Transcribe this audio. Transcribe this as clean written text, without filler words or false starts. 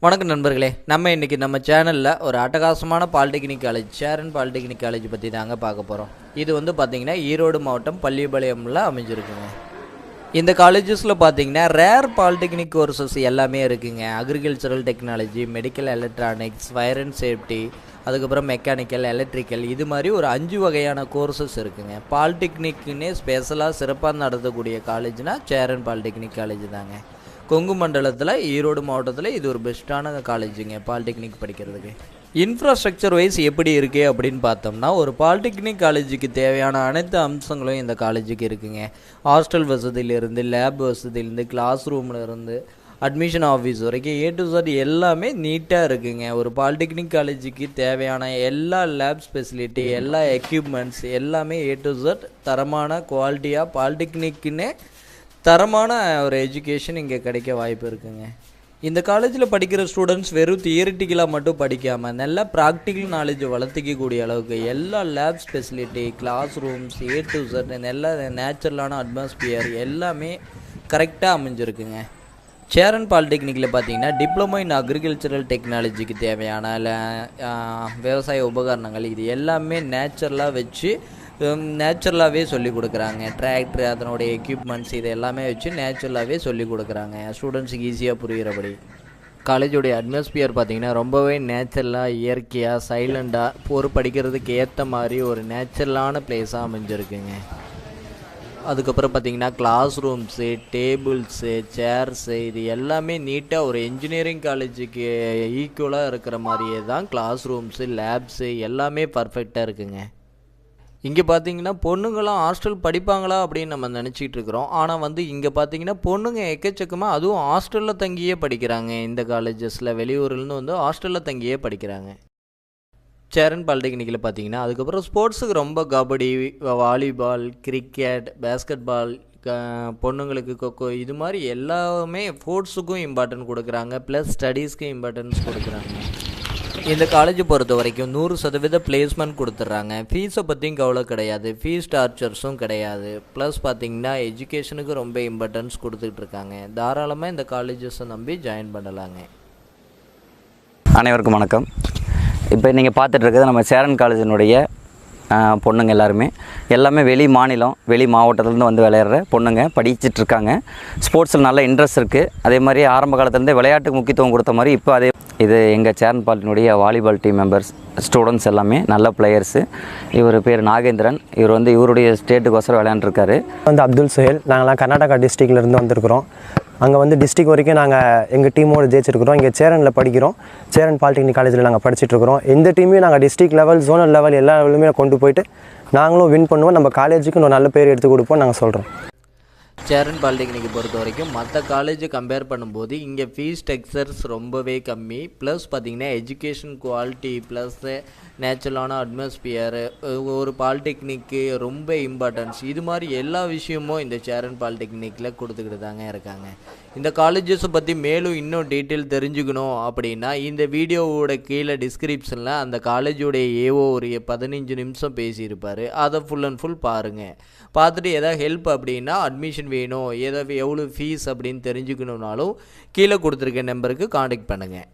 வணக்கம் நண்பர்களே, நம்ம இன்றைக்கி நம்ம சேனலில் ஒரு அட்டகாசமான polytechnic college, Cheran polytechnic college பற்றி தாங்க பார்க்க போகிறோம். இது வந்து பார்த்திங்கன்னா ஈரோடு மாவட்டம் பள்ளிப்பாளையமில் அமைஞ்சிருக்குங்க. இந்த காலேஜஸில் பார்த்திங்கன்னா ரேர் பாலிடெக்னிக் கோர்சஸ் எல்லாமே இருக்குங்க. Agricultural technology, medical electronics, fire and safety, அதுக்கப்புறம் மெக்கானிக்கல், எலக்ட்ரிக்கல், இது மாதிரி ஒரு 5 வகையான கோர்சஸ் இருக்குங்க. பாலிடெக்னிக்குன்னே ஸ்பெஷலாக சிறப்பாக நடத்தக்கூடிய காலேஜ்னால் சேரன் பாலிடெக்னிக் காலேஜ் தாங்க. கொங்கு மண்டலத்தில் ஈரோடு மாவட்டத்தில் இது ஒரு பெஸ்ட்டான காலேஜுங்க பாலிடெக்னிக் படிக்கிறதுக்கு. இன்ஃப்ராஸ்ட்ரக்சர் வைஸ் எப்படி இருக்குது அப்படின்னு பார்த்தோம்னா, ஒரு பாலிடெக்னிக் காலேஜுக்கு தேவையான அனைத்து அம்சங்களும் இந்த காலேஜுக்கு இருக்குங்க. ஹாஸ்டல் வசதியிலேருந்து, லேப் வசதியிலேருந்து, கிளாஸ் ரூம்லேருந்து, அட்மிஷன் ஆஃபீஸ் வரைக்கும் A to Z எல்லாமே நீட்டாக இருக்குங்க. ஒரு பாலிடெக்னிக் காலேஜுக்கு தேவையான எல்லா லேப் ஸ்பெசிலிட்டி, எல்லா எக்யூப்மெண்ட்ஸ் எல்லாமே A to Z தரமான குவாலிட்டியாக பாலிடெக்னிக்குன்னே தரமான ஒரு எஜுகேஷன் இங்கே கிடைக்க வாய்ப்பு இருக்குங்க. இந்த காலேஜில் படிக்கிற ஸ்டூடெண்ட்ஸ் வெறும் தியரிட்டிக்கலாக மட்டும் படிக்காமல் நல்லா ப்ராக்டிக்கல் நாலேஜை வளர்த்திக்கக்கூடிய அளவுக்கு எல்லா lab speciality, classrooms, A to Z எல்லா நேச்சுரலான அட்மாஸ்பியர் எல்லாமே கரெக்டாக அமைஞ்சிருக்குங்க. சேரன் பாலிடெக்னிக்கில் பார்த்தீங்கன்னா டிப்ளமோ இன் அக்ரிகல்ச்சரல் டெக்னாலஜிக்கு தேவையான விவசாய உபகரணங்கள் இது எல்லாமே நேச்சுரலாக வச்சு நேச்சுரலாகவே சொல்லிக் கொடுக்குறாங்க. டிராக்டர், அதனுடைய எக்யூப்மெண்ட்ஸ் இது எல்லாமே வச்சு நேச்சுரலாகவே சொல்லிக் கொடுக்குறாங்க ஸ்டூடெண்ட்ஸுக்கு ஈஸியாக புரிகிறபடி. காலேஜோடைய அட்மாஸ்பியர் பார்த்திங்கன்னா ரொம்பவே நேச்சுரலாக, இயற்கையாக, சைலண்டாக ஒரு படிக்கிறதுக்கு ஏற்ற மாதிரி ஒரு நேச்சுரலான பிளேஸாக அமைஞ்சிருக்குங்க. அதுக்கப்புறம் பார்த்திங்கன்னா கிளாஸ் ரூம்ஸு, டேபிள்ஸு, சேர்ஸு இது எல்லாமே நீட்டாக ஒரு என்ஜினியரிங் காலேஜுக்கு ஈக்குவலாக இருக்கிற மாதிரியே தான் கிளாஸ் ரூம்ஸு, லேப்ஸு எல்லாமே பர்ஃபெக்டாக இருக்குங்க. இங்கே பார்த்தீங்கன்னா பொண்ணுங்களாம் ஹாஸ்டல் படிப்பாங்களா அப்படின்னு நம்ம நினச்சிட்டு இருக்கிறோம். ஆனால் இங்கே பார்த்தீங்கன்னா பொண்ணுங்க எக்கச்சக்கமாக அதுவும் ஹாஸ்டலில் தங்கியே படிக்கிறாங்க. இந்த காலேஜஸில் வெளியூர்லேருந்து ஹாஸ்டலில் தங்கியே படிக்கிறாங்க. சேரன் பாலிடெக்னிக்கில் பார்த்தீங்கன்னா அதுக்கப்புறம் ஸ்போர்ட்ஸுக்கு ரொம்ப kabaddi, volleyball, cricket, basketball, பொண்ணுங்களுக்கு கொக்கோ இது மாதிரி எல்லாமே ஸ்போர்ட்ஸுக்கும் இம்பார்ட்டன்ட் கொடுக்குறாங்க. ப்ளஸ் ஸ்டடீஸ்க்கும் இம்பார்ட்டன்ஸ் கொடுக்குறாங்க. இந்த காலேஜை பொறுத்த வரைக்கும் 100% பிளேஸ்மெண்ட் கொடுத்துட்றாங்க. ஃபீஸை பற்றியும் கவலை கிடையாது, ஃபீஸ் டார்ச்சர்ஸும் கிடையாது. ப்ளஸ் பார்த்திங்கன்னா எஜுகேஷனுக்கு ரொம்ப இம்பார்ட்டன்ஸ் கொடுத்துட்ருக்காங்க. தாராளமாக இந்த காலேஜஸை நம்பி ஜாயின் பண்ணலாங்க. அனைவருக்கும் வணக்கம். இப்போ நீங்கள் பார்த்துட்டு இருக்கிறது நம்ம சேரன் காலேஜினுடைய பொண்ணுங்க எல்லாமே வெளி மாநிலம், வெளி மாவட்டத்துலேருந்து வந்து விளையாடுற பொண்ணுங்க படிச்சிட்ருக்காங்க. ஸ்போர்ட்ஸில் நல்ல இன்ட்ரெஸ்ட் இருக்குது. அதே மாதிரி ஆரம்ப காலத்துலேருந்தே விளையாட்டுக்கு முக்கியத்துவம் கொடுத்த மாதிரி இப்போ இது எங்கள் சேரன் பாலினுடைய வாலிபால் டீம் மெம்பர்ஸ் ஸ்டூடெண்ட்ஸ் எல்லாமே நல்ல பிளேயர்ஸு. இவர் பேர் நாகேந்திரன். இவருடைய ஸ்டேட்டுக்கோசரம் விளையாண்டுருக்காரு. அப்துல் சுஹேல். நாங்கள்லாம் கர்நாடகா டிஸ்ட்ரிக்ட்லேருந்து வந்திருக்கிறோம். அங்கே டிஸ்ட்ரிக் வரைக்கும் நாங்கள் எங்கள் டீமோடு ஜெயிச்சிருக்கிறோம். இங்கே சேரனில் படிக்கிறோம். சேரன் பாலிடெக்னிக் காலேஜில் நாங்கள் படிச்சுட்ருக்கிறோம். எந்த டீமையும் நாங்கள் டிஸ்ட்ரிக் லெவல், ஜோனல் லெவல் எல்லா லெவலுமே கொண்டு போயிட்டு நாங்களும் வின் பண்ணுவோம். நம்ம காலேஜுக்கு ஒரு நல்ல பேர் எடுத்து கொடுப்போம் நாங்கள் சொல்கிறோம். சேரன் பாலிடெக்னிக்கை பொறுத்த வரைக்கும் மற்ற காலேஜை கம்பேர் பண்ணும்போது இங்கே ஃபீஸ் ஸ்ட்ரக்சர்ஸ் ரொம்பவே கம்மி. ப்ளஸ் பார்த்திங்கன்னா எஜுகேஷன் குவாலிட்டி, ப்ளஸ் நேச்சுரலான அட்மாஸ்பியர், ஒரு பாலிடெக்னிக்கு ரொம்ப இம்பார்ட்டன்ஸ், இது மாதிரி எல்லா விஷயமும் இந்த சேரன் பாலிடெக்னிக்கில் கொடுத்துக்கிட்டு தாங்க இருக்காங்க. இந்த காலேஜஸை பற்றி மேலும் இன்னும் டீட்டெயில் தெரிஞ்சுக்கணும் அப்படின்னா இந்த வீடியோவோட கீழே டிஸ்கிரிப்ஷனில் அந்த காலேஜோடைய ஏஓ ஒரு 15 நிமிஷம் பேசியிருப்பார். அதை ஃபுல் அண்ட் ஃபுல் பாருங்கள். பார்த்துட்டு எதாவது ஹெல்ப் அப்படின்னா அட்மிஷன் வேணும், எவ்வளோ ஃபீஸ் அப்படின்னு தெரிஞ்சுக்கணுன்னாலும் கீழே கொடுத்துருக்க நம்பருக்கு காண்டாக்ட் பண்ணுங்கள்.